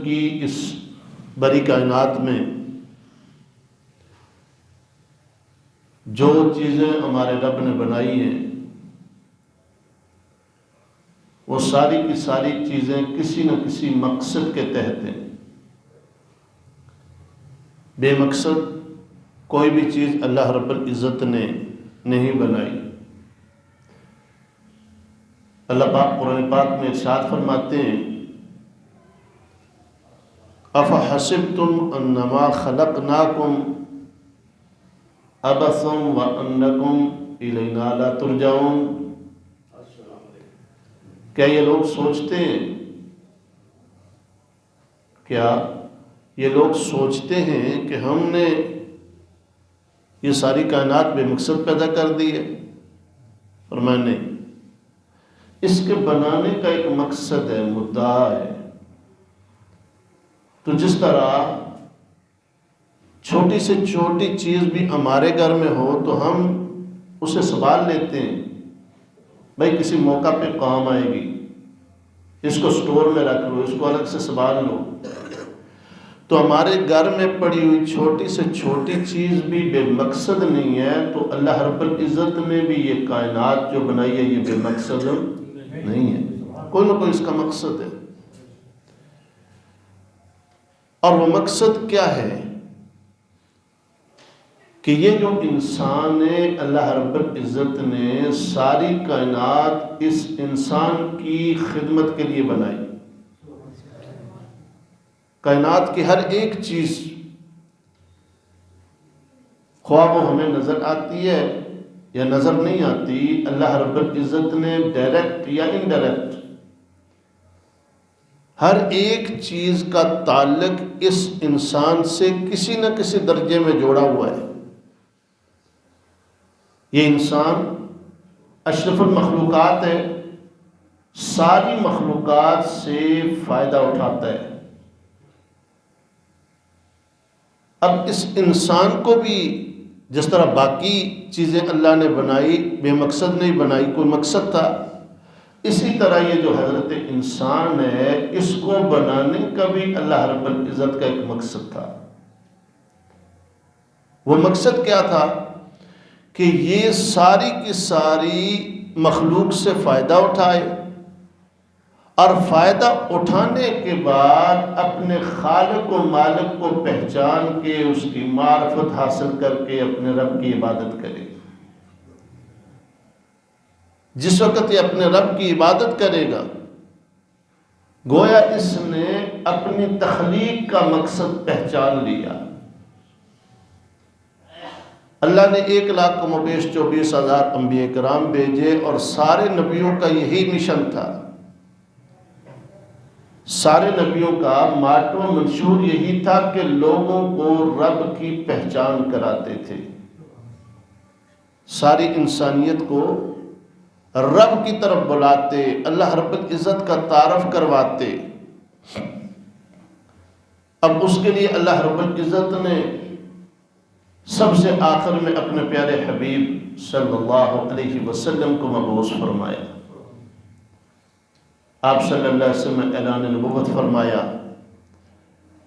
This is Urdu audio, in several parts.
کی اس بڑی کائنات میں جو چیزیں ہمارے رب نے بنائی ہیں وہ ساری کی ساری چیزیں کسی نہ کسی مقصد کے تحت ہیں۔ بے مقصد کوئی بھی چیز اللہ رب العزت نے نہیں بنائی۔ اللہ پاک قرآن پاک میں ارشاد فرماتے ہیں أَفَحَسِبْتُمْ أَنَّمَا خَلَقْنَاكُمْ عَبَثًا وَأَنَّكُمْ إِلَيْنَا لَا تُرْجَعُونَ۔ کیا یہ لوگ سوچتے ہیں کہ ہم نے یہ ساری کائنات بے مقصد پیدا کر دی ہے؟ فرمایا نہیں، اس کے بنانے کا ایک مقصد ہے، مدعا ہے۔ تو جس طرح چھوٹی سے چھوٹی چیز بھی ہمارے گھر میں ہو تو ہم اسے سنبھال لیتے ہیں، بھائی کسی موقع پہ کام آئے گی، اس کو سٹور میں رکھ لو، اس کو الگ سے سنبھال لو۔ تو ہمارے گھر میں پڑی ہوئی چھوٹی سے چھوٹی چیز بھی بے مقصد نہیں ہے، تو اللہ رب العزت نے بھی یہ کائنات جو بنائی ہے یہ بے مقصد نہیں ہے، کوئی نہ کوئی اس کا مقصد ہے۔ اور وہ مقصد کیا ہے کہ یہ جو انسان ہے، اللہ رب العزت نے ساری کائنات اس انسان کی خدمت کے لیے بنائی۔ کائنات کی ہر ایک چیز خواہ وہ ہمیں نظر آتی ہے یا نظر نہیں آتی، اللہ رب العزت نے ڈائریکٹ یا انڈائریکٹ ہر ایک چیز کا تعلق اس انسان سے کسی نہ کسی درجے میں جوڑا ہوا ہے۔ یہ انسان اشرف المخلوقات ہے، ساری مخلوقات سے فائدہ اٹھاتا ہے۔ اب اس انسان کو بھی جس طرح باقی چیزیں اللہ نے بنائی بے مقصد نہیں بنائی، کوئی مقصد تھا، اسی طرح یہ جو حضرت انسان ہے اس کو بنانے کا بھی اللہ رب العزت کا ایک مقصد تھا۔ وہ مقصد کیا تھا کہ یہ ساری کی ساری مخلوق سے فائدہ اٹھائے، اور فائدہ اٹھانے کے بعد اپنے خالق و مالک کو پہچان کے اس کی معرفت حاصل کر کے اپنے رب کی عبادت کرے۔ جس وقت یہ اپنے رب کی عبادت کرے گا گویا اس نے اپنی تخلیق کا مقصد پہچان لیا۔ اللہ نے 1,24,000 انبیاء کرام بھیجے اور سارے نبیوں کا یہی مشن تھا، سارے نبیوں کا ماٹو منشور یہی تھا کہ لوگوں کو رب کی پہچان کراتے تھے، ساری انسانیت کو رب کی طرف بلاتے، اللہ رب العزت کا تعارف کرواتے۔ اب اس کے لیے اللہ رب العزت نے سب سے آخر میں اپنے پیارے حبیب صلی اللہ علیہ وسلم کو مبعوث فرمایا۔ آپ صلی اللہ علیہ وسلم نے اعلان نبوت فرمایا،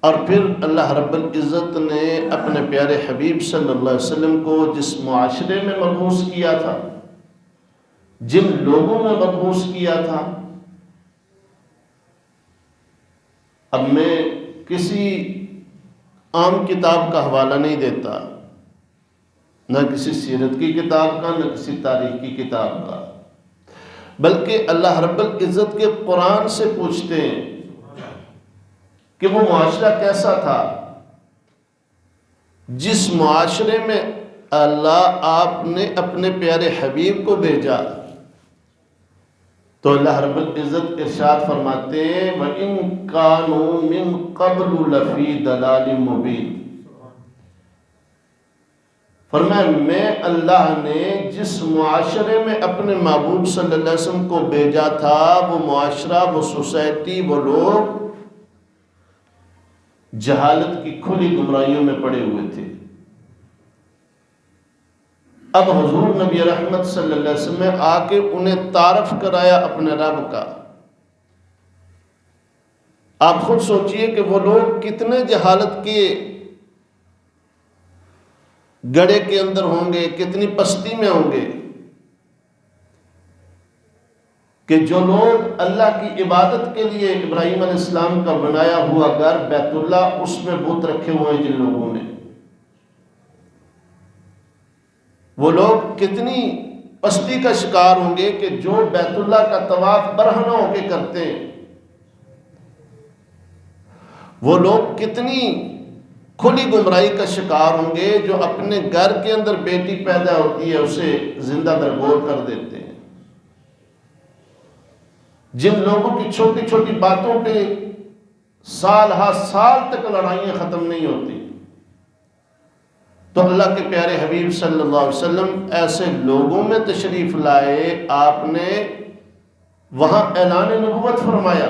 اور پھر اللہ رب العزت نے اپنے پیارے حبیب صلی اللہ علیہ وسلم کو جس معاشرے میں مبعوث کیا تھا، جن لوگوں میں مبعوث کیا تھا، اب میں کسی عام کتاب کا حوالہ نہیں دیتا، نہ کسی سیرت کی کتاب کا، نہ کسی تاریخ کی کتاب کا، بلکہ اللہ رب العزت کے قرآن سے پوچھتے ہیں کہ وہ معاشرہ کیسا تھا جس معاشرے میں اللہ آپ نے اپنے پیارے حبیب کو بھیجا۔ تو اللہ رب العزت ارشاد فرماتے ہیں وَإِن كَانُوا مِن قَبْلُ لَفِي ضَلَالٍ مُبِينٍ۔ فرمایا میں اللہ نے جس معاشرے میں اپنے محبوب صلی اللہ علیہ وسلم کو بھیجا تھا، وہ معاشرہ، وہ سوسائٹی، وہ لوگ جہالت کی کھلی گمراہیوں میں پڑے ہوئے تھے۔ اب حضور نبی رحمت صلی اللہ علیہ وسلم نے آ کے انہیں تعارف کرایا اپنے رب کا، آپ خود سوچئے کہ وہ لوگ کتنے جہالت کے گڑھے کے اندر ہوں گے، کتنی پستی میں ہوں گے کہ جو لوگ اللہ کی عبادت کے لیے ابراہیم علیہ السلام کا بنایا ہوا گھر بیت اللہ، اس میں بت رکھے ہوئے ہیں جن لوگوں نے، وہ لوگ کتنی پستی کا شکار ہوں گے کہ جو بیت اللہ کا طواف برہنہ ہو کے کرتے ہیں، وہ لوگ کتنی کھلی گمراہی کا شکار ہوں گے جو اپنے گھر کے اندر بیٹی پیدا ہوتی ہے اسے زندہ درگور کر دیتے ہیں، جن لوگوں کی چھوٹی چھوٹی باتوں پہ سال ہا سال تک لڑائیاں ختم نہیں ہوتی، تو اللہ کے پیارے حبیب صلی اللہ علیہ وسلم ایسے لوگوں میں تشریف لائے، آپ نے وہاں اعلان نبوت فرمایا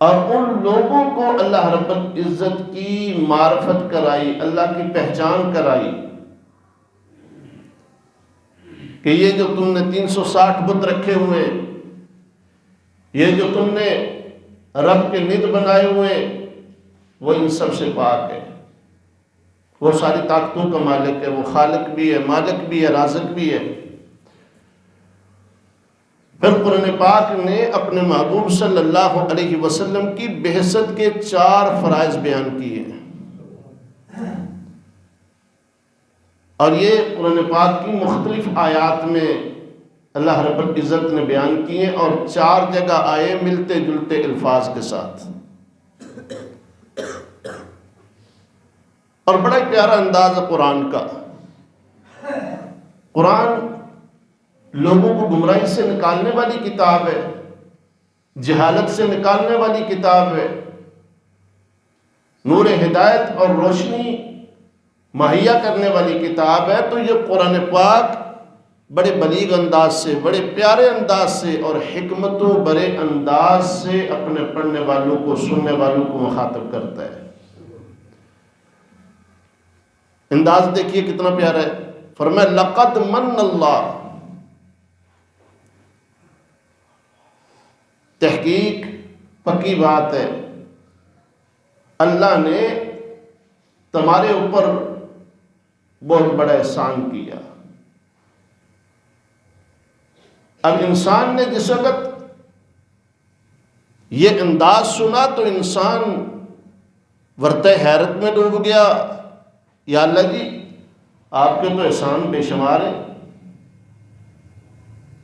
اور ان لوگوں کو اللہ رب العزت کی معرفت کرائی، اللہ کی پہچان کرائی کہ یہ جو تم نے 360 بت رکھے ہوئے، یہ جو تم نے رب کے ند بنائے ہوئے، وہ ان سب سے پاک ہے، وہ ساری طاقتوں کا مالک ہے، وہ خالق بھی ہے، مالک بھی ہے، رازق بھی ہے۔ پھر قرآن پاک نے اپنے محبوب صلی اللہ علیہ وسلم کی بعثت کے 4 فرائض بیان کیے، اور یہ قرآن پاک کی مختلف آیات میں اللہ رب العزت نے بیان کیے، اور 4 جگہ آئے ملتے جلتے الفاظ کے ساتھ، اور بڑا پیارا انداز ہے قرآن کا۔ قرآن لوگوں کو گمراہی سے نکالنے والی کتاب ہے، جہالت سے نکالنے والی کتاب ہے، نور ہدایت اور روشنی مہیا کرنے والی کتاب ہے۔ تو یہ قرآن پاک بڑے بلیغ انداز سے، بڑے پیارے انداز سے اور حکمت و برے انداز سے اپنے پڑھنے والوں کو، سننے والوں کو مخاطب کرتا ہے۔ انداز دیکھیے کتنا پیارا ہے، فرمایا لقد من اللہ، تحقیق پکی بات ہے، اللہ نے تمہارے اوپر بہت بڑا احسان کیا۔ اب انسان نے جس وقت یہ انداز سنا تو انسان ورطہ حیرت میں ڈوب گیا، یا اللہ جی آپ کے تو احسان بے شمار ہیں،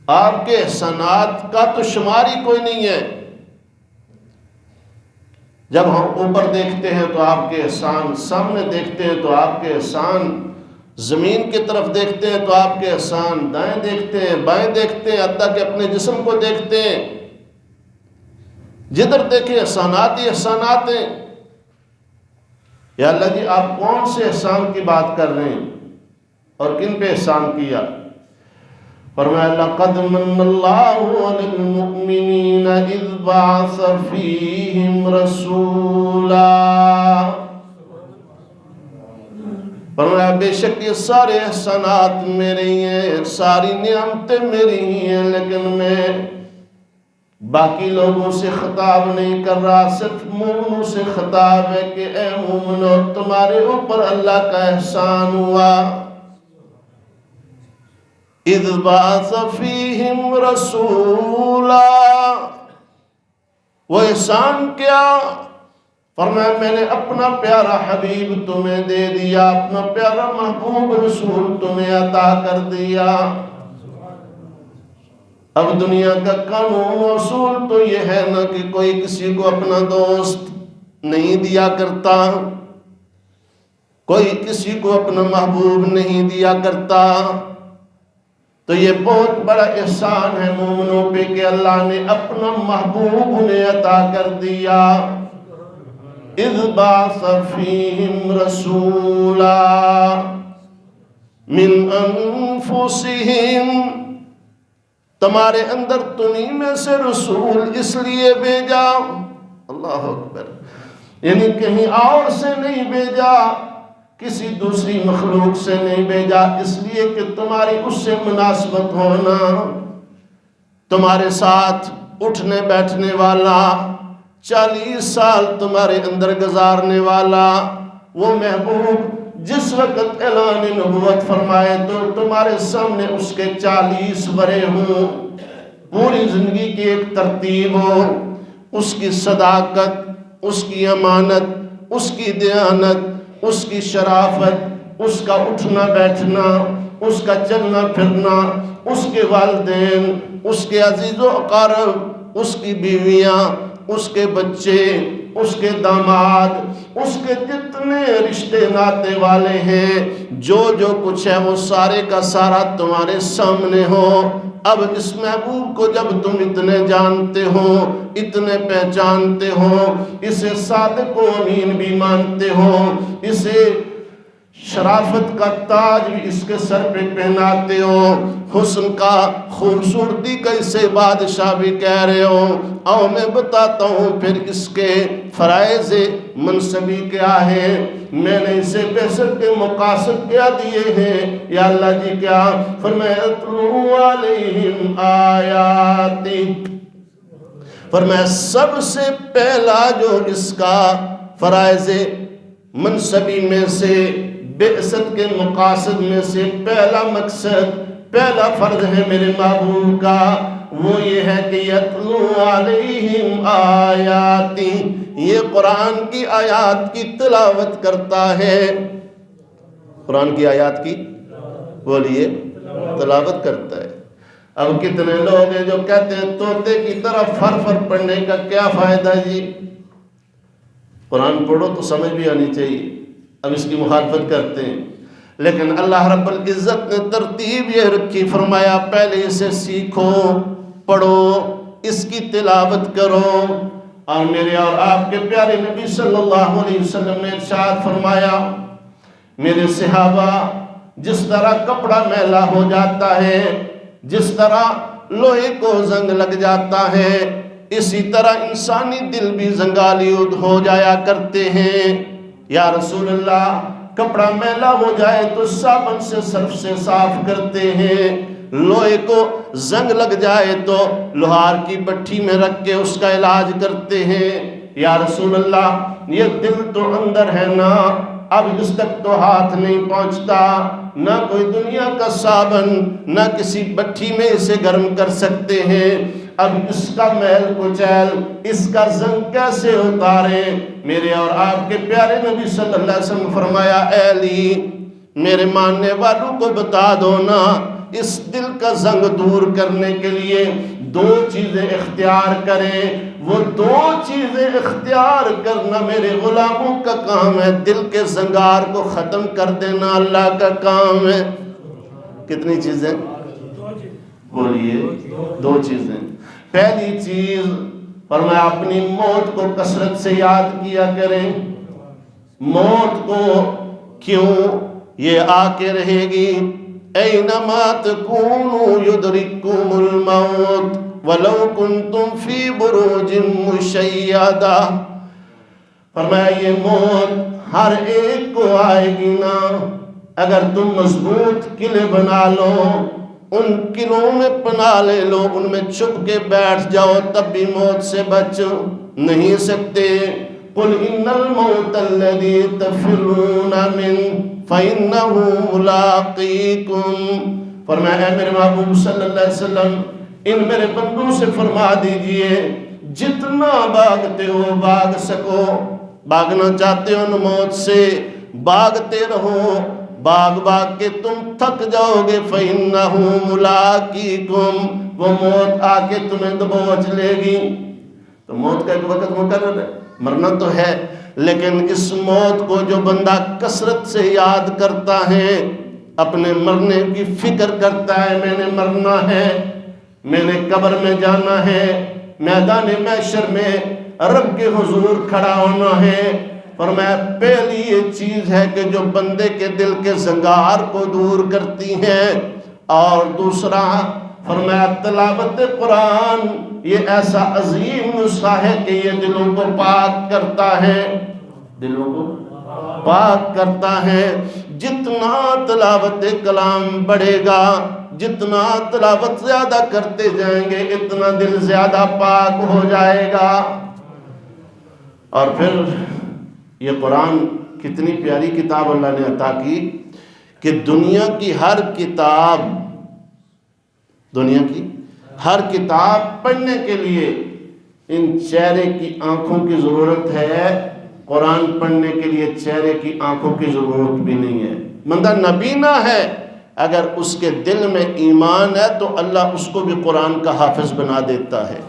آپ کے احسانات کا تو شمار ہی کوئی نہیں ہے۔ جب ہم اوپر دیکھتے ہیں تو آپ کے احسان، سامنے دیکھتے ہیں تو آپ کے احسان، زمین کی طرف دیکھتے ہیں تو آپ کے احسان، دائیں دیکھتے ہیں بائیں دیکھتے ہیں، حتیٰ کہ اپنے جسم کو دیکھتے ہیں، جدھر دیکھیں احسانات ہی احسانات ہیں۔ یا اللہ جی آپ کون سے احسان کی بات کر رہے ہیں اور کن پہ احسان کیا؟ فرمایا لقد من اللہ علی المؤمنین اذ بعث فیہم رسولا، فرمایا بے شک یہ سارے احسانات میرے ہی ہیں، ساری نعمتیں میری ہی ہیں، لیکن میں باقی لوگوں سے خطاب نہیں کر رہا، صرف مومنوں سے خطاب ہے کہ اے مومنو تمہارے اوپر اللہ کا احسان ہوا۔ اذ بعث فیہم رسولا، وہ احسان کیا؟ فرمایا میں نے اپنا پیارا حبیب تمہیں دے دیا، اپنا پیارا محبوب رسول تمہیں عطا کر دیا۔ اب دنیا کا قانون و اصول تو یہ ہے نا کہ کوئی کسی کو اپنا دوست نہیں دیا کرتا، کوئی کسی کو اپنا محبوب نہیں دیا کرتا، تو یہ بہت بڑا احسان ہے مومنوں پہ کہ اللہ نے اپنا محبوب انہیں عطا کر دیا۔ اذ بعث فیہم رسولا من انفسہم، تمہارے اندر تنہیں میں سے رسول اس لیے بھیجا، اللہ اکبر، یعنی کہیں اور سے نہیں بھیجا، کسی دوسری مخلوق سے نہیں بھیجا، اس لیے کہ تمہاری اس سے مناسبت ہونا، تمہارے ساتھ اٹھنے بیٹھنے والا، 40 سال تمہارے اندر گزارنے والا وہ محبوب جس وقت اعلان نبوت فرمائے تو تمہارے سامنے اس کے 40 برے ہوں، پوری زندگی کی ایک ترتیب ہو، اس کی صداقت، اس کی امانت، اس کی دیانت، اس کی شرافت، اس کا اٹھنا بیٹھنا، اس کا چلنا پھرنا، اس کے والدین، اس کے عزیز و اقارب، اس کی بیویاں، اس کے بچے، اس کے داماد، اس کے جتنے رشتے ناتے والے ہیں، جو کچھ ہے وہ سارے کا سارا تمہارے سامنے ہو۔ اب اس محبوب کو جب تم اتنے جانتے ہو، اتنے پہچانتے ہو، اسے صادق و امین بھی مانتے ہو، اسے شرافت کا تاج بھی اس کے سر پہ پہناتے ہو، حسن کا، خوبصورتی کا اسے بادشاہ بھی کہہ رہے ہو، آؤ میں بتاتا ہوں پھر اس کے فرائض منصبی کیا ہے، میں نے اسے بعثت کے مقاصد کیا دیے ہیں یا اللہ جی کیا؟ فرمایا اتلو علیہم آیاتی، فرمایا سب سے پہلا جو اس کا فرائض منصبی میں سے، بعثت کے مقاصد میں سے پہلا مقصد، پہلا فرض ہے میرے محبوب کا، وہ یہ ہے کہ یتلو علیہم آیاتی، یہ قرآن کی آیات کی تلاوت کرتا ہے، قرآن کی آیات کی بولیے تلاوت کرتا ہے۔ اب کتنے لوگ ہیں جو کہتے ہیں طوطے کی طرح فر فر پڑھنے کا کیا فائدہ جی، قرآن پڑھو تو سمجھ بھی آنی چاہیے، اب اس کی مخالفت کرتے ہیں، لیکن اللہ رب العزت نے ترتیب یہ رکھی، فرمایا پہلے اسے سیکھو، پڑھو، اس کی تلاوت کرو، اور میرے اور آپ کے پیارے نبی صلی اللہ علیہ وسلم نے ارشاد فرمایا، میرے صحابہ جس طرح کپڑا میلا ہو جاتا ہے، جس طرح لوہے کو زنگ لگ جاتا ہے، اسی طرح انسانی دل بھی زنگالیود ہو جایا کرتے ہیں۔ یا رسول اللہ کپڑا میلا ہو جائے تو صابن سے سرف سے صاف کرتے ہیں، لوہے کو زنگ لگ جائے تو لوہار کی بٹھی میں رکھ کے اس کا علاج کرتے ہیں۔ یا رسول اللہ یہ دل تو اندر ہے نا، اب اس تک تو ہاتھ نہیں پہنچتا، نہ کوئی دنیا کا صابن، نہ کسی بٹھی میں اسے گرم کر سکتے ہیں، اب اس کا میل کچیل، اس کا زنگ کیسے اتاریں؟ میرے اور آپ کے پیارے نبی صلی اللہ علیہ وسلم فرمایا، اے علی میرے ماننے والوں کو بتا دو نا، اس دل کا زنگ دور کرنے کے لیے 2 چیزیں اختیار کریں، وہ 2 چیزیں اختیار کرنا میرے غلاموں کا کام ہے، دل کے زنگار کو ختم کر دینا اللہ کا کام ہے۔ کتنی چیزیں بولیے؟ 2 چیزیں۔ پہلی چیز فرمایا اپنی موت کو کثرت سے یاد کیا کریں، موت کو کیوں یہ آ کے رہے گی، اینما تکونوا یدرککم الموت ولو کنتم فی بروج مشیدہ، فرمایا یہ موت ہر ایک کو آئے گی نا، اگر تم مضبوط قلعے بنا لو، ان قلعوں میں پناہ لے لو، ان میں چھپ کے بیٹھ جاؤ، تب بھی موت سے بچ نہیں سکتے۔ قل ان الموت الذی تفرون منہ فإنہ ملاقیکم، فرمایا اے میرے محبوب صلی اللہ علیہ وسلم ان میرے بندوں سے فرما دیجئے جتنا بھاگتے ہو بھاگ سکو، بھاگنا چاہتے ہو ان موت سے بھاگتے رہو، بھاگ بھاگ کے تم تھک جاؤ گے، فَإِنَّهُ مُلَاقِيكُمْ، وہ موت آ کے تمہیں دبوچ لے گی۔ تو موت کا ایک وقت مقرر ہے، مرنا تو ہے، لیکن اس موت کو جو بندہ کثرت سے یاد کرتا ہے، اپنے مرنے کی فکر کرتا ہے، میں نے مرنا ہے، میں نے قبر میں جانا ہے، میدان محشر میں رب کے حضور کھڑا ہونا ہے، فرمایا پہلی یہ چیز ہے کہ جو بندے کے دل کے زنگار کو دور کرتی ہے، اور دوسرا فرمایا تلاوت قرآن، یہ ایسا عظیم نسخہ ہے کہ یہ دلوں کو پاک کرتا ہے، دلوں کو پاک کرتا ہے۔ جتنا تلاوت کلام بڑھے گا جتنا تلاوت زیادہ کرتے جائیں گے اتنا دل زیادہ پاک ہو جائے گا۔ اور پھر یہ قرآن کتنی پیاری کتاب اللہ نے عطا کی کہ دنیا کی ہر کتاب پڑھنے کے لیے ان چہرے کی آنکھوں کی ضرورت ہے، قرآن پڑھنے کے لیے چہرے کی آنکھوں کی ضرورت بھی نہیں ہے۔ بندہ نبینا ہے، اگر اس کے دل میں ایمان ہے تو اللہ اس کو بھی قرآن کا حافظ بنا دیتا ہے۔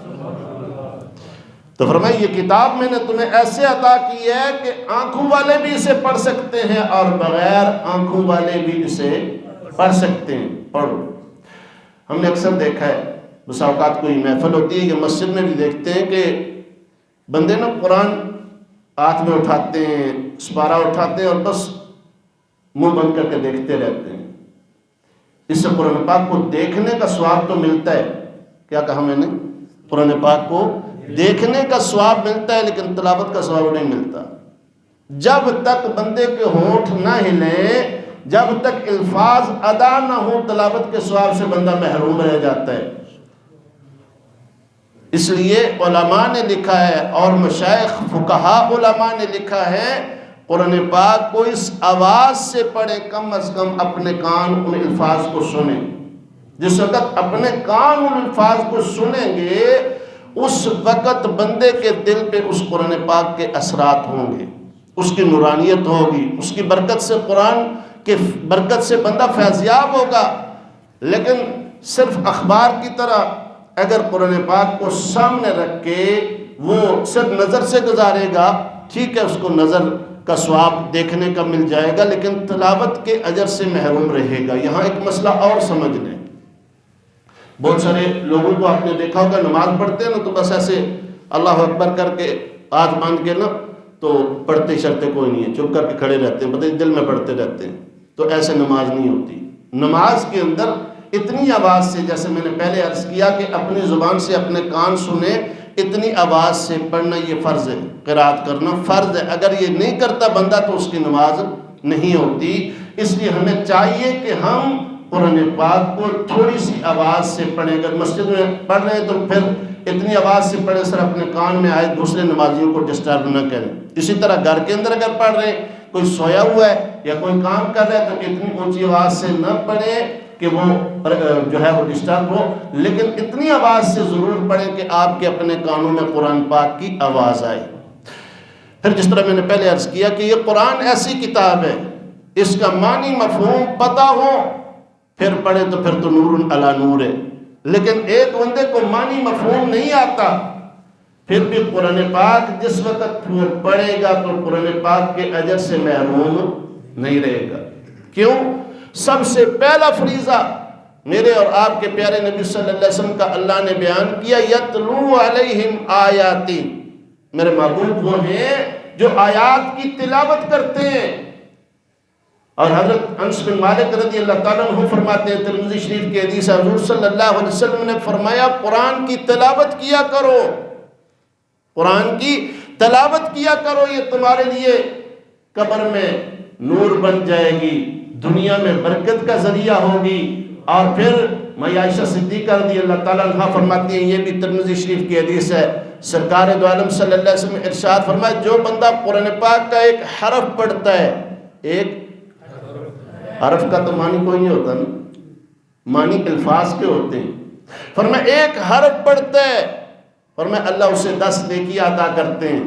تو فرمایا یہ کتاب میں نے تمہیں ایسے عطا کی ہے کہ آنکھوں والے بھی اسے پڑھ سکتے ہیں اور بغیر آنکھوں والے بھی اسے پڑھ سکتے ہیں۔ پڑھو۔ ہم نے اکثر دیکھا ہے، بس اوقات کوئی محفل ہوتی ہے کہ مسجد میں بھی دیکھتے ہیں کہ بندے نا قرآن ہاتھ میں اٹھاتے ہیں، سپارہ اٹھاتے ہیں اور بس منہ بند کر کے دیکھتے رہتے ہیں۔ اس سے قرآن پاک کو دیکھنے کا ثواب تو ملتا ہے، کیا کہا میں نے؟ قرآن پاک کو دیکھنے کا ثواب ملتا ہے لیکن تلاوت کا ثواب نہیں ملتا۔ جب تک بندے کے ہونٹ نہ ہلیں، جب تک الفاظ ادا نہ ہوں، تلاوت کے ثواب سے بندہ محروم رہ جاتا ہے۔ اس لیے علماء نے لکھا ہے اور مشائخ فقہا علماء نے لکھا ہے قرآن پاک کو اس آواز سے پڑھیں، کم از کم اپنے کان ان الفاظ کو سنیں۔ جس وقت اپنے کان ان الفاظ کو سنیں گے اس وقت بندے کے دل پہ اس قرآن پاک کے اثرات ہوں گے، اس کی نورانیت ہوگی، اس کی برکت سے، قرآن کے برکت سے بندہ فیضیاب ہوگا۔ لیکن صرف اخبار کی طرح اگر قرآن پاک کو سامنے رکھ کے وہ صرف نظر سے گزارے گا، ٹھیک ہے، اس کو نظر کا ثواب دیکھنے کا مل جائے گا لیکن تلاوت کے اجر سے محروم رہے گا۔ یہاں ایک مسئلہ اور سمجھ لیں، بہت سارے لوگوں کو آپ نے دیکھا ہوگا نماز پڑھتے ہیں نا تو بس ایسے اللہ اکبر کر کے ہاتھ باندھ کے نا تو پڑھتے شرتے کوئی نہیں ہے، چپ کر کے کھڑے رہتے ہیں، پتہ نہیں دل میں پڑھتے رہتے ہیں۔ تو ایسے نماز نہیں ہوتی۔ نماز کے اندر اتنی آواز سے، جیسے میں نے پہلے عرض کیا کہ اپنی زبان سے اپنے کان سنیں، اتنی آواز سے پڑھنا یہ فرض ہے، قرات کرنا فرض ہے۔ اگر یہ نہیں کرتا بندہ تو اس کی نماز نہیں ہوتی۔ اس لیے ہمیں چاہیے کہ ہم قرآن پاک کو تھوڑی سی آواز سے پڑھیں۔ اگر مسجد میں پڑھ رہے ہیں تو پھر اتنی آواز سے پڑھیں سر اپنے کان میں آئے، دوسرے نمازیوں کو ڈسٹرب نہ کریں۔ اسی طرح گھر کے اندر اگر پڑھ رہے ہیں، کوئی سویا ہوا ہے یا کوئی کام کر رہا ہے تو اتنی اونچی آواز سے نہ پڑھیں کہ وہ جو ہے وہ ڈسٹرب ہو، لیکن اتنی آواز سے ضرور پڑھیں کہ آپ کے اپنے کانوں میں قرآن پاک کی آواز آئے۔ پھر جس طرح میں نے پہلے عرض کیا کہ یہ قرآن ایسی کتاب ہے، اس کا معنی مفہوم پتہ ہو پھر پڑھے تو پھر تو نور علی نور ہے۔ لیکن ایک بندے کو معنی مفہوم نہیں آتا، پھر بھی قرآن پاک جس وقت وہ پڑھے گا تو قرآن پاک کے اجر سے محروم نہیں رہے گا۔ کیوں؟ سب سے پہلا فریضہ میرے اور آپ کے پیارے نبی صلی اللہ علیہ وسلم کا اللہ نے بیان کیا، یتلو علیہم آیاتی، میرے محبوب وہ ہیں جو آیات کی تلاوت کرتے ہیں۔ اور حضرت انس بن مالک رضی اللہ تعالیٰ عنہ فرماتے ہیں، ترمذی شریف کی حدیث، حضور صلی اللہ علیہ وسلم نے فرمایا قرآن کی تلاوت کیا کرو، قرآن کی تلاوت کیا کرو، یہ تمہارے لیے قبر میں نور بن جائے گی، دنیا میں برکت کا ذریعہ ہوگی۔ اور پھر میں عائشہ صدیقہ رضی اللہ تعالیٰ عنہ فرماتی ہیں، یہ بھی ترمذی شریف کی حدیث ہے، سرکار دو عالم صلی اللہ علیہ وسلم نے ارشاد فرمایا جو بندہ قرآن پاک کا ایک حرف پڑھتا ہے، ایک حرف کا تو معنی کوئی نہیں ہوتا نا، معنی الفاظ کے ہوتے ہیں، فرمایا ایک حرف پڑھتا ہے، فرمایا اللہ اسے 10 نیکی عطا کرتے ہیں۔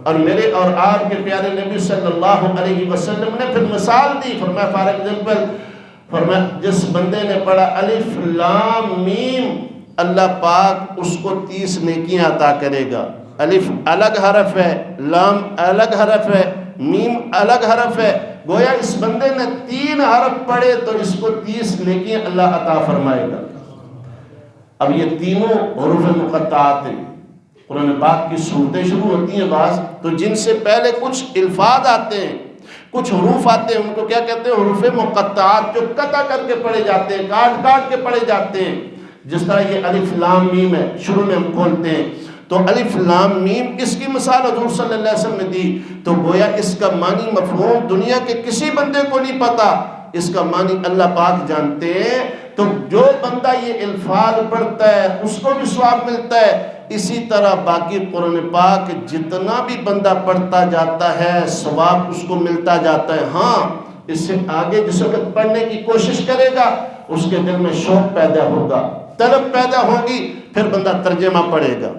اور میرے اور آپ کے پیارے نبی صلی اللہ علیہ وسلم نے پھر مثال دی، فرمایا فار ایگزامپل، فرمایا جس بندے نے پڑھا الف لام میم، اللہ پاک اس کو 30 نیکیاں عطا کرے گا۔ الف الگ حرف ہے، لام الگ حرف ہے، میم الگ حرف ہے، گویا اس بندے نے 3 حرف پڑھے تو اس کو 30 نیکیاں اللہ عطا فرمائے گا۔ اب یہ تینوں حروف مقطعات ہیں، قرآن پاک کی صورتیں شروع ہوتی ہیں بعض تو جن سے پہلے کچھ الفاظ آتے ہیں، کچھ حروف آتے ہیں، ان کو کیا کہتے ہیں؟ حروف مقطعات، جو قطع کر کے پڑھے جاتے ہیں، کاٹ کاٹ کے پڑھے جاتے ہیں۔ جس طرح یہ الف لام میم ہے، شروع میں ہم کھولتے ہیں تو الف لام میم، اس کی مثال حضور صلی اللہ علیہ وسلم نے دی، تو گویا اس کا معنی مفہوم دنیا کے کسی بندے کو نہیں پتا، اس کا معنی اللہ پاک جانتے ہیں۔ تو جو بندہ یہ الفاظ پڑھتا ہے اس کو بھی ثواب ملتا ہے، اسی طرح باقی قرآن پاک جتنا بھی بندہ پڑھتا جاتا ہے ثواب اس کو ملتا جاتا ہے۔ ہاں اس سے آگے جس وقت پڑھنے کی کوشش کرے گا اس کے دل میں شوق پیدا ہوگا، طلب پیدا ہوگی، پھر بندہ ترجمہ پڑھے گا۔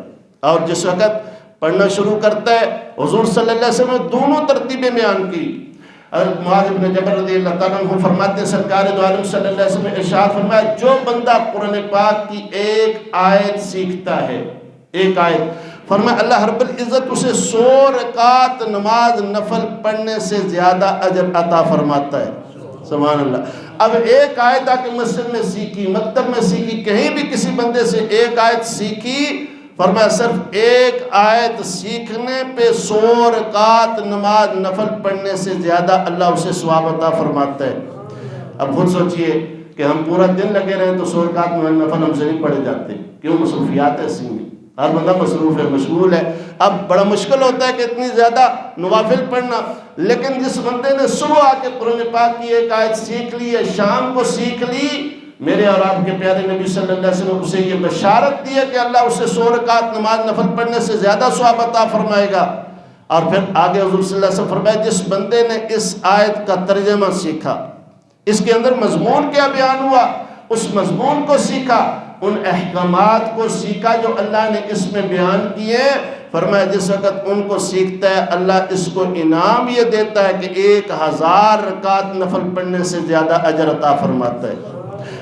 اور جس وقت پڑھنا شروع کرتا ہے، حضور صلی اللہ علیہ وسلم نے دونوں ترتیبیں بیان کی۔ حضرت معاذ بن جبل رضی اللہ تعالیٰ عنہ فرماتے ہیں سرکار دو عالم صلی اللہ علیہ وسلم نے ارشاد فرمایا، جو بندہ قرآن پاک کی ایک آیت سیکھتا ہے، ایک آیت، فرمایا اللہ رب العزت اسے 100 رکعت نماز نفل پڑھنے سے زیادہ اجر عطا فرماتا ہے۔ سبحان اللہ۔ اب ایک آیت آ کے مسجد میں سیکھی، مکتب میں سیکھی، کہیں بھی کسی بندے سے ایک آیت سیکھی، فرمایا صرف ایک آیت سیکھنے پہ 100 رکعت نماز نفل پڑھنے سے زیادہ اللہ اسے ثواب عطا فرماتا ہے۔ اب خود سوچئے کہ ہم پورا دن لگے رہیں تو 100 رکعت نفل ہم سے نہیں پڑھے جاتے، کیوں؟ مصروفیات ایسی ہیں، ہر بندہ مصروف ہے، مشغول ہے۔ اب بڑا مشکل ہوتا ہے کہ اتنی زیادہ نوافل پڑھنا، لیکن جس بندے نے صبح آ کے قرآن پاک کی ایک آیت سیکھ لی ہے، شام کو سیکھ لی، میرے اور آپ کے پیارے نبی صلی اللہ علیہ وسلم اسے یہ بشارت دی ہے کہ اللہ اسے 100 رکعت نماز نفل پڑھنے سے زیادہ ثواب عطا فرمائے گا۔ اور پھر آگے حضور صلی اللہ علیہ وسلم فرمایا جس بندے نے اس آیت کا ترجمہ سیکھا، اس کے اندر مضمون کیا بیان ہوا، اس مضمون کو سیکھا، ان احکامات کو سیکھا جو اللہ نے اس میں بیان کیے، فرمایا جس وقت ان کو سیکھتا ہے اللہ اس کو انعام یہ دیتا ہے کہ 1000 رکعت نفل پڑھنے سے زیادہ اجر عطا فرماتا ہے۔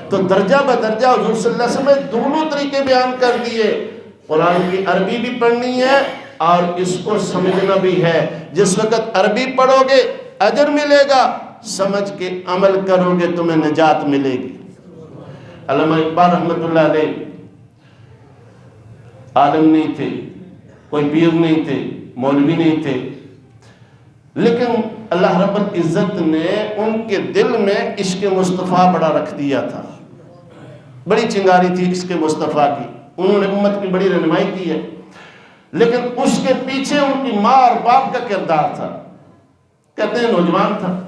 تو درجہ بدرجہ حضور صلی اللہ علیہ وسلم نے دونوں طریقے بیان کر دیے، قرآن کی عربی بھی پڑھنی ہے اور اس کو سمجھنا بھی ہے۔ جس وقت عربی پڑھو گے اجر ملے گا، سمجھ کے عمل کرو گے تمہیں نجات ملے گی۔ علامہ اقبال رحمۃ اللہ علیہ عالم نہیں تھے، کوئی پیر نہیں تھے، مولوی نہیں تھے، لیکن اللہ رب العزت نے ان کے دل میں عشق مصطفیٰ بڑا رکھ دیا تھا، بڑی چنگاری تھی عشق مصطفیٰ کی، انہوں نے امت کی بڑی رہنمائی کی ہے، لیکن اس کے پیچھے ان کی ماں اور باپ کا کردار تھا۔ کہتے ہیں نوجوان تھا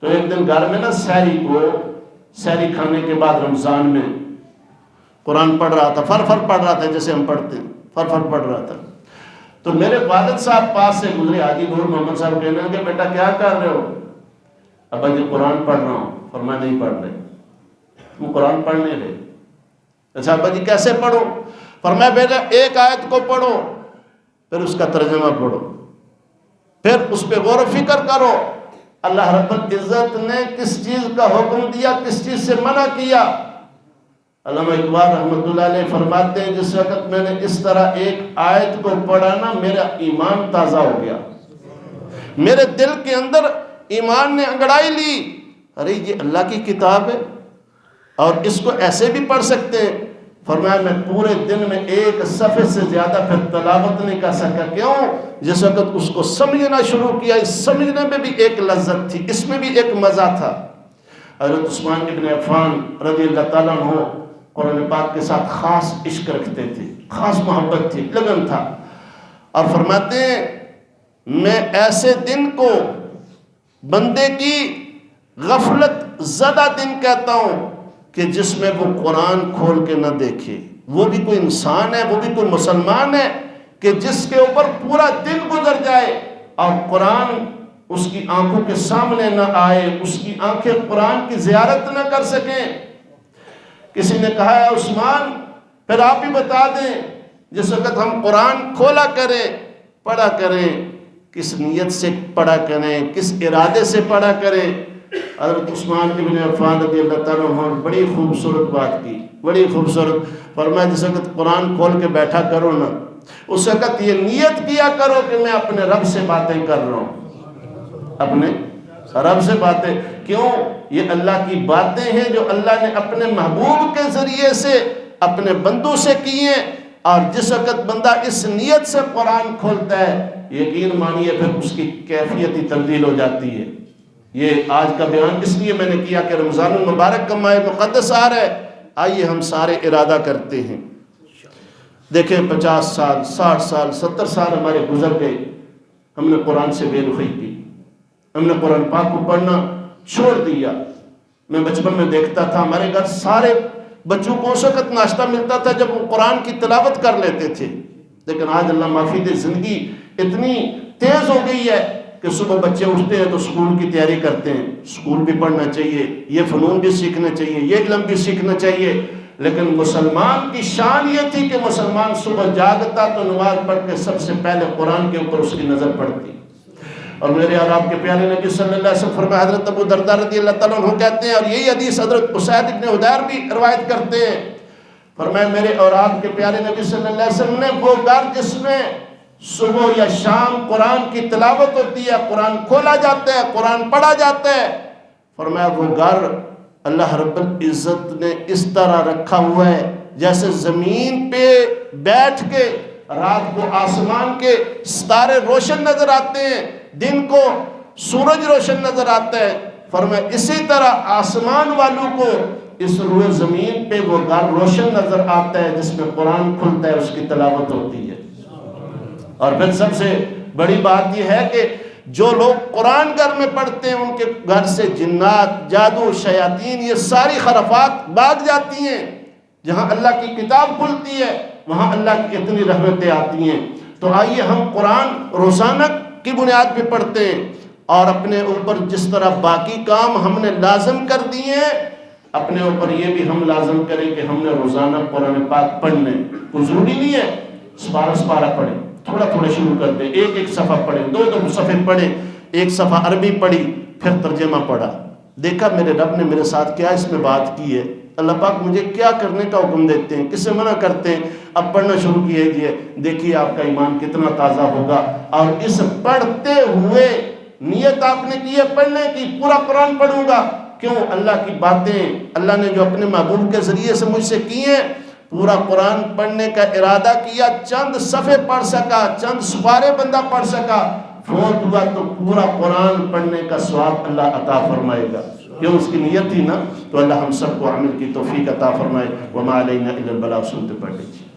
تو ایک دن گھر میں نا سحری کھانے کے بعد رمضان میں قرآن پڑھ رہا تھا، فر پڑھ رہا تھا جیسے ہم پڑھتے ہیں، فر پڑھ رہا تھا، تو میرے والد صاحب پاس سے گزرے، حاجی نور محمد صاحب کہنے لگے بیٹا کیا کر رہے ہو؟ ابا جی قرآن پڑھ رہا ہوں۔ فرمایا نہیں پڑھ رہے، تم قرآن پڑھ نہیں رہے۔ اچھا ابا جی کیسے پڑھو؟ فرمایا بیٹا ایک آیت کو پڑھو، پھر اس کا ترجمہ پڑھو، پھر اس پہ غور و فکر کرو، اللہ رب العزت نے کس چیز کا حکم دیا، کس چیز سے منع کیا۔ علامہ اقبال رحمۃ اللہ علیہ فرماتے ہیں جس وقت میں نے اس طرح ایک آیت کو پڑھا نا میرا ایمان تازہ ہو گیا، میرے دل کے اندر ایمان نے انگڑائی لی، ارے یہ اللہ کی کتاب ہے اور اس کو ایسے بھی پڑھ سکتے ہیں۔ فرمایا میں پورے دن میں ایک صفحے سے زیادہ پھر تلاوت نہیں کر سکا، کیوں؟ جس وقت اس کو سمجھنا شروع کیا، اس سمجھنے میں بھی ایک لذت تھی، اس میں بھی ایک مزہ تھا۔ حضرت عثمان ابن عفان رضی اللہ تعالیٰ عنہ قرآن پاک کے ساتھ خاص عشق رکھتے تھے، خاص محبت تھی، لگن تھا، اور فرماتے ہیں میں ایسے دن کو بندے کی غفلت زدہ دن کہتا ہوں کہ جس میں وہ قرآن کھول کے نہ دیکھے، وہ بھی کوئی انسان ہے، وہ بھی کوئی مسلمان ہے کہ جس کے اوپر پورا دن گزر جائے اور قرآن اس کی آنکھوں کے سامنے نہ آئے، اس کی آنکھیں قرآن کی زیارت نہ کر سکیں۔ کسی نے کہا ہے عثمان پھر آپ ہی بتا دیں جس وقت ہم قرآن کھولا کریں پڑھا کریں کس نیت سے پڑھا کریں، کس ارادے سے پڑھا کریں۔ حضرت عثمان ابن عفان رضی اللہ تعالیٰ عنہ بڑی خوبصورت بات کی، بڑی خوبصورت، فرمایا جس وقت قرآن کھول کے بیٹھا کرو نا اس وقت یہ نیت کیا کرو کہ میں اپنے رب سے باتیں کر رہا ہوں، اپنے رب سے باتیں، کیوں؟ یہ اللہ کی باتیں ہیں جو اللہ نے اپنے محبوب کے ذریعے سے اپنے بندوں سے کیے، اور جس وقت بندہ اس نیت سے قرآن کھولتا ہے یقین مانیے پھر اس کی کیفیت ہی تبدیل ہو جاتی ہے۔ یہ آج کا بیان اس لیے میں نے کیا کہ رمضان المبارک کا ماہ مقدس آ رہا ہے، آئیے ہم سارے ارادہ کرتے ہیں۔ دیکھیں 50 سال 60 سال 70 سال ہمارے گزر گئے، ہم نے قرآن سے بے رخی کی، ہم نے قرآن پاک کو پڑھنا چھوڑ دیا، میں بچپن میں دیکھتا تھا ہمارے گھر سارے بچوں کو اس وقت ناشتہ ملتا تھا جب وہ قرآن کی تلاوت کر لیتے تھے، لیکن آج اللہ معافی دے زندگی اتنی تیز ہو گئی ہے کہ صبح بچے اٹھتے ہیں تو اسکول کی تیاری کرتے ہیں، اسکول بھی پڑھنا چاہیے، یہ فنون بھی سیکھنا چاہیے، یہ علم بھی سیکھنا چاہیے، لیکن مسلمان کی شان یہ تھی کہ مسلمان صبح جاگتا تو نماز پڑھ کے سب سے پہلے قرآن کے اوپر اس کی نظر پڑتی۔ اور میرے اور آپ کے پیارے نبی صلی اللہ علیہ وسلم فرمایا، حضرت ابو درداء رضی اللہ تعالیٰ عنہ کہتے ہیں، اور یہی حدیث حضرت اسید ابن حضیر بھی روایت کرتے ہیں، فرمایا میرے اور آپ کے پیارے نبی صلی اللہ علیہ وسلم نے وہ گھر جس میں صبح یا شام قرآن کی تلاوت ہوتی ہے، قرآن کھولا جاتا ہے، قرآن پڑھا جاتا ہے، فرمایا وہ گھر اللہ رب العزت نے اس طرح رکھا ہوا ہے جیسے زمین پہ بیٹھ کے رات کو آسمان کے ستارے روشن نظر آتے ہیں، دن کو سورج روشن نظر آتا ہے، فرمایا اسی طرح آسمان والوں کو اس روئے زمین پہ وہ گھر روشن نظر آتا ہے جس میں قرآن کھلتا ہے، اس کی تلاوت ہوتی ہے۔ اور پھر سب سے بڑی بات یہ ہے کہ جو لوگ قرآن گھر میں پڑھتے ہیں ان کے گھر سے جنات، جادو، شیاطین، یہ ساری خرافات بھاگ جاتی ہیں۔ جہاں اللہ کی کتاب کھلتی ہے وہاں اللہ کی اتنی رحمتیں آتی ہیں۔ تو آئیے ہم قرآن روزانہ کی بنیاد پہ پڑھتے ہیں، اور اپنے اوپر جس طرح باقی کام ہم نے لازم کر دیے ہیں، اپنے اوپر یہ بھی ہم لازم کریں کہ ہم نے روزانہ قرآن پاک پڑھنے، کوئی ضروری نہیں ہے سپارہ سپارہ پڑھیں، تھوڑا تھوڑا شروع کر دیں، ایک ایک صفحہ پڑھیں، دو دو صفحے پڑھیں، ایک صفحہ عربی پڑھی پھر ترجمہ پڑھا، دیکھا میرے رب نے میرے ساتھ کیا اس میں بات کی ہے، اللہ پاک مجھے کیا کرنے کا حکم دیتے ہیں، کس سے منع کرتے ہیں، اب پڑھنا شروع کیجئے، دیکھیے آپ کا ایمان کتنا تازہ ہوگا۔ اور اس پڑھتے ہوئے نیت آپ نے کی ہے پڑھنے کی، پورا قرآن پڑھوں گا، کیوں؟ اللہ کی باتیں اللہ نے جو اپنے محبوب کے ذریعے سے مجھ سے کی ہیں، پورا قرآن پڑھنے کا ارادہ کیا، چند صفحے پڑھ سکا، چند سپارے بندہ پڑھ سکا، فوت ہوا تو پورا قرآن پڑھنے کا ثواب اللہ عطا فرمائے گا، کیوں؟ اس کی نیت تھی نا۔ تو اللہ ہم سب کو عمل کی توفیق عطا فرمائے۔ وما علینا الا البلاغ، سنتے پڑھ لیجیے۔